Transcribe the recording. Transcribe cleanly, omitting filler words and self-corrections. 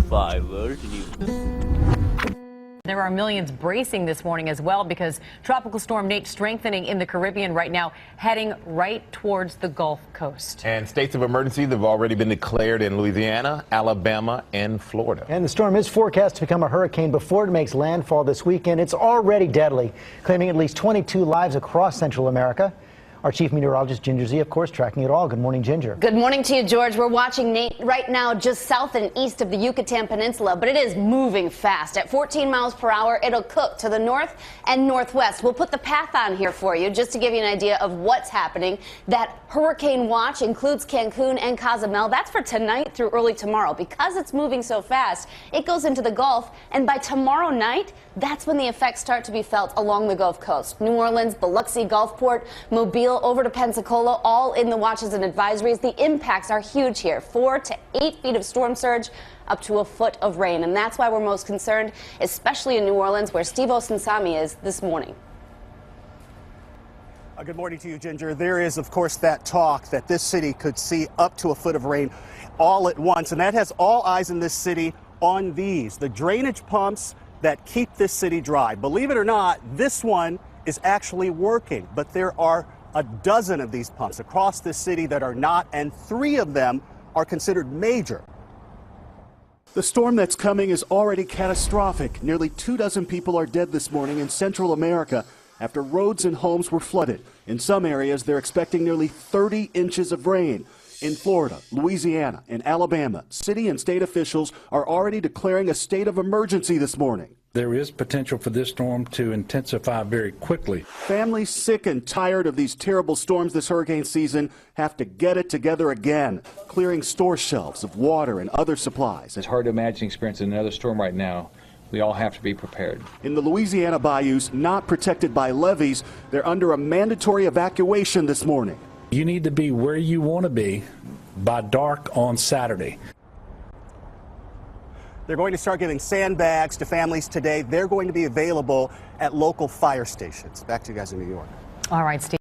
5 World News. There are millions bracing this morning as well because Tropical Storm Nate strengthening in the Caribbean right now, heading right towards the Gulf Coast. And states of emergency have already been declared in Louisiana, Alabama, and Florida. And the storm is forecast to become a hurricane before it makes landfall this weekend. It's already deadly, claiming at least 22 lives across Central America. Our chief meteorologist, Ginger Zee, of course, tracking it all. Good morning, Ginger. Good morning to you, George. We're watching Nate right now just south and east of the Yucatan Peninsula, but it is moving fast. At 14 miles per hour, it'll cook to the north and northwest. We'll put the path on here for you just to give you an idea of what's happening. That hurricane watch includes Cancun and Cozumel. That's for tonight through early tomorrow. Because it's moving so fast, it goes into the Gulf, and by tomorrow night, that's when the effects start to be felt along the Gulf Coast. New Orleans, Biloxi, Gulfport, Mobile, over to Pensacola, all in the watches and advisories. The impacts are huge here. 4 to 8 feet of storm surge, up to a foot of rain. And that's why we're most concerned, especially in New Orleans, where Steve Osunsami is this morning. Good morning to you, Ginger. There is, of course, that talk that this city could see up to a foot of rain all at once. And that has all eyes in this city on these, the drainage pumps that keep this city dry. Believe it or not, this one is actually working, but there are a dozen of these pumps across this city that are not, and 3 of them are considered major. The storm that's coming is already catastrophic. Nearly 24 people are dead this morning in Central America after roads and homes were flooded. In some areas, they're expecting nearly 30 inches of rain. In Florida, Louisiana, and Alabama, city and state officials are already declaring a state of emergency this morning. There is potential for this storm to intensify very quickly. Families sick and tired of these terrible storms this hurricane season have to get it together again, clearing store shelves of water and other supplies. It's hard to imagine experiencing another storm right now. We all have to be prepared. In the Louisiana bayous, not protected by levees, they're under a mandatory evacuation this morning. You need to be where you want to be by dark on Saturday. They're going to start giving sandbags to families today. They're going to be available at local fire stations. Back to you guys in New York. All right, Steve.